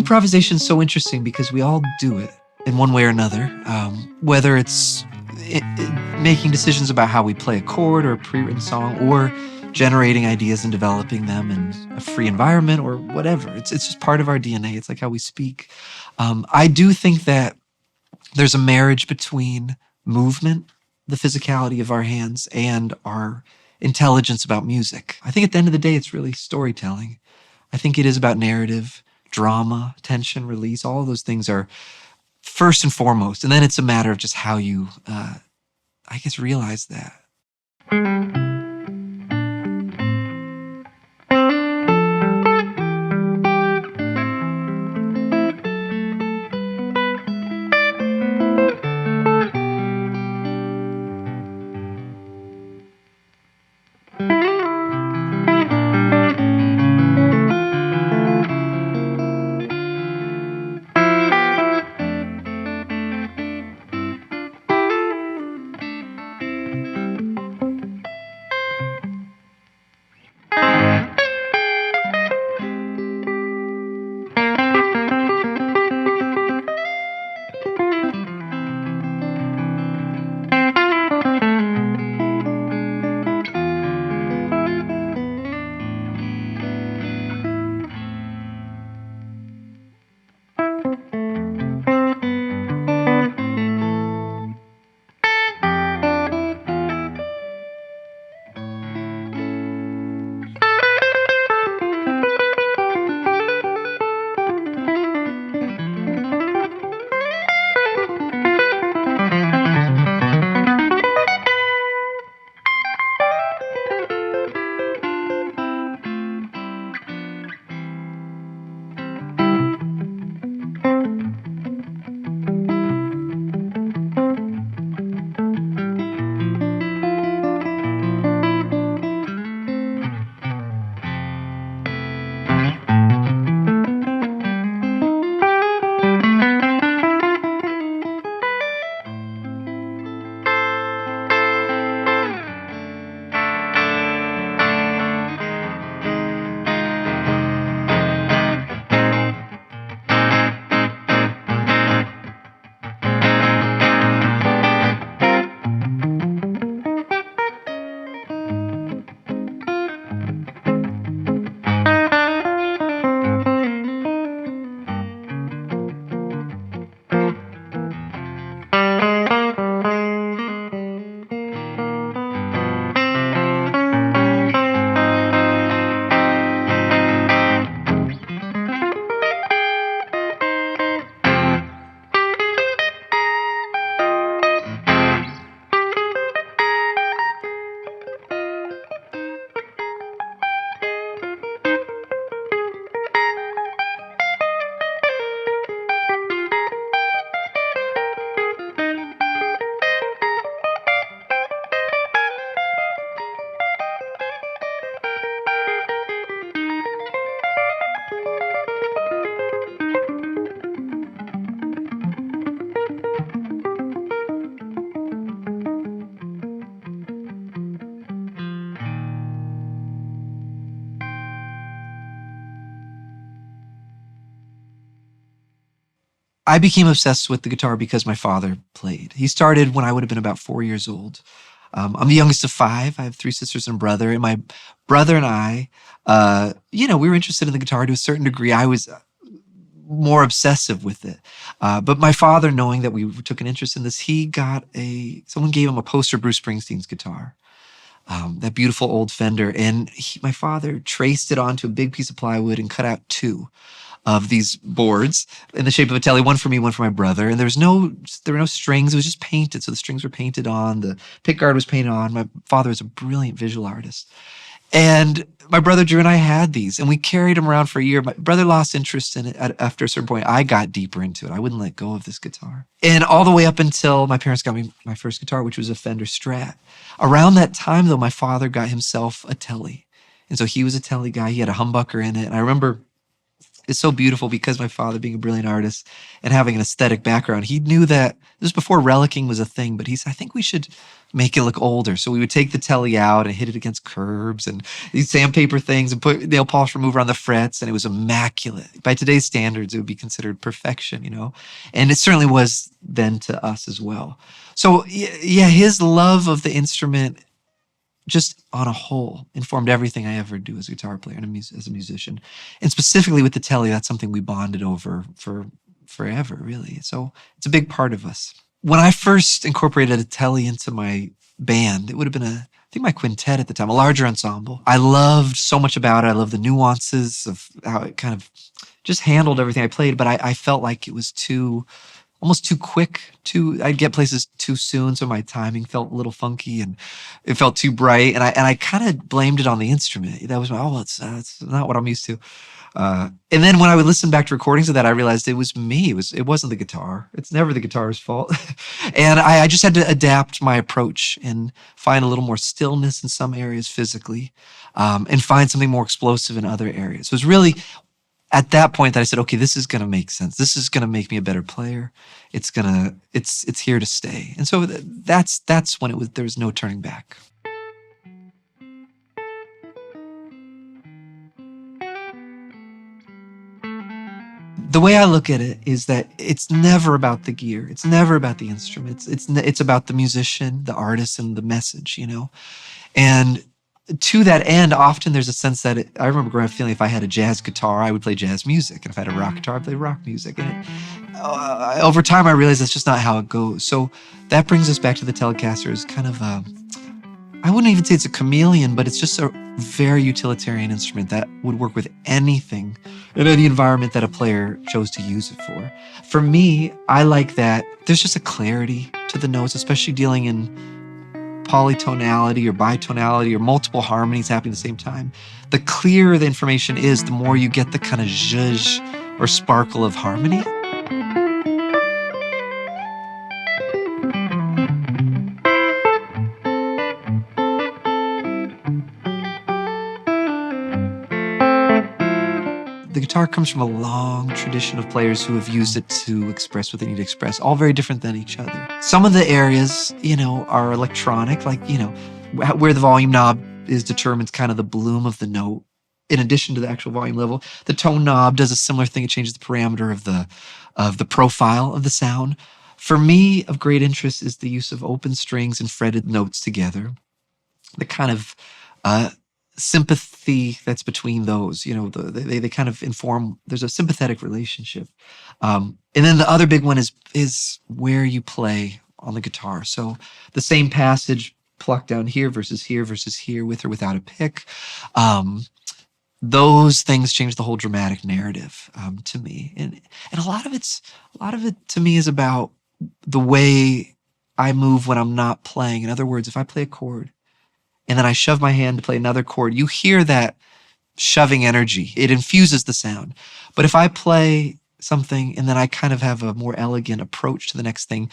Improvisation is so interesting because we all do it in one way or another, whether it's making decisions about how we play a chord or a pre-written song, or generating ideas and developing them in a free environment or whatever. It's just part of our DNA. It's like how we speak. I do think that there's a marriage between movement, the physicality of our hands, and our intelligence about music. I think at the end of the day, it's really storytelling. I think it is about narrative, drama, tension, release. All of those things are first and foremost. And then it's a matter of just how you, realize that. I became obsessed with the guitar because my father played. He started when I would have been about 4 years old. I'm the youngest of 5. I have 3 sisters and a brother. And my brother and I, we were interested in the guitar to a certain degree. I was more obsessive with it. But my father, knowing that we took an interest in this, someone gave him a poster Bruce Springsteen's guitar. That beautiful old Fender. And my father traced it onto a big piece of plywood and cut out 2 of these boards in the shape of a Tele, one for me, one for my brother. And there were no strings. It was just painted. So the strings were painted on. The pickguard was painted on. My father was a brilliant visual artist. And my brother Drew and I had these, and we carried them around for a year. My brother lost interest in it after a certain point. I got deeper into it. I wouldn't let go of this guitar. And all the way up until my parents got me my first guitar, which was a Fender Strat. Around that time, though, my father got himself a Tele. And so he was a Tele guy. He had a humbucker in it. And I remember is so beautiful because my father, being a brilliant artist and having an aesthetic background, he knew that this was before relicking was a thing, but he said, I think we should make it look older. So we would take the Tele out and hit it against curbs and these sandpaper things and put nail polish remover on the frets, and it was immaculate. By today's standards, it would be considered perfection, you know? And it certainly was then to us as well. So yeah, his love of the instrument just on a whole informed everything I ever do as a guitar player and as a musician. And specifically with the Tele, that's something we bonded over for forever, really. So it's a big part of us. When I first incorporated a Tele into my band, it would have been I think my quintet at the time, a larger ensemble. I loved so much about it. I loved the nuances of how it kind of just handled everything I played, but I felt like it was almost too quick. I'd get places too soon, so my timing felt a little funky and it felt too bright. And I kind of blamed it on the instrument. That was it's not what I'm used to. And then when I would listen back to recordings of that, I realized it was me. It wasn't the guitar. It's never the guitar's fault. And I just had to adapt my approach and find a little more stillness in some areas physically, and find something more explosive in other areas. So it was really at that point that I said, okay, this is going to make sense. This is going to make me a better player. It's here to stay. And so that's when there was no turning back. The way I look at it is that it's never about the gear. It's never about the instruments. It's about the musician, the artist, and the message, you know? And to that end, often there's a sense that I remember growing up feeling if I had a jazz guitar, I would play jazz music. And if I had a rock guitar, I'd play rock music. And over time, I realized that's just not how it goes. So that brings us back to the Telecaster as kind of I wouldn't even say it's a chameleon, but it's just a very utilitarian instrument that would work with anything in any environment that a player chose to use it for. For me, I like that there's just a clarity to the notes, especially dealing in polytonality or bitonality or multiple harmonies happening at the same time. The clearer the information is, the more you get the kind of zhuzh or sparkle of harmony. The guitar comes from a long tradition of players who have used it to express what they need to express, all very different than each other. Some of the areas, are electronic, like, where the volume knob is determines kind of the bloom of the note. In addition to the actual volume level, the tone knob does a similar thing. It changes the parameter of the profile of the sound. For me, of great interest is the use of open strings and fretted notes together. The kind of sympathy that's between those, they kind of inform, there's a sympathetic relationship. And then the other big one is where you play on the guitar. So the same passage plucked down here versus here with or without a pick. Those things change the whole dramatic narrative to me. And a lot of it to me is about the way I move when I'm not playing. In other words, if I play a chord and then I shove my hand to play another chord, you hear that shoving energy. It infuses the sound. But if I play something and then I kind of have a more elegant approach to the next thing,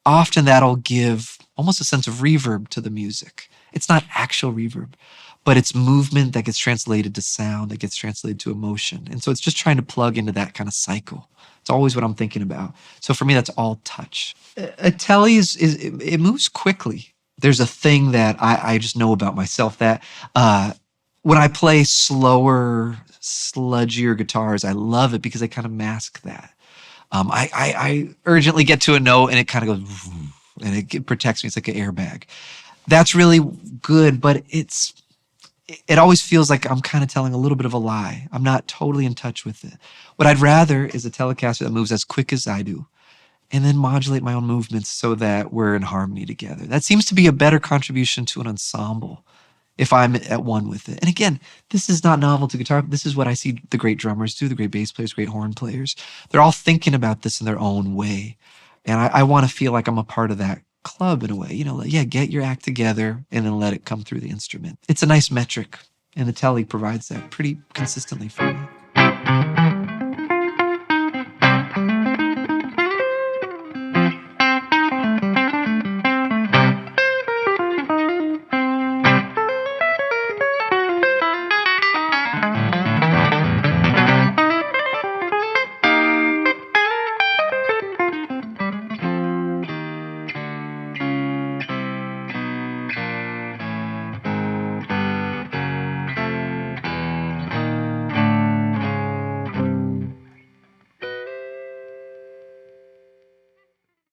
often that'll give almost a sense of reverb to the music. It's not actual reverb, but it's movement that gets translated to sound, that gets translated to emotion. And so it's just trying to plug into that kind of cycle. It's always what I'm thinking about. So for me, that's all touch. A Tele it moves quickly. There's a thing that I just know about myself that when I play slower, sludgier guitars, I love it because they kind of mask that. I urgently get to a note and it kind of goes, and it protects me. It's like an airbag. That's really good, but it always feels like I'm kind of telling a little bit of a lie. I'm not totally in touch with it. What I'd rather is a Telecaster that moves as quick as I do, and then modulate my own movements so that we're in harmony together. That seems to be a better contribution to an ensemble if I'm at one with it. And again, this is not novel to guitar. This is what I see the great drummers do, the great bass players, great horn players. They're all thinking about this in their own way. And I want to feel like I'm a part of that club in a way. Get your act together and then let it come through the instrument. It's a nice metric, and the Tele provides that pretty consistently for me.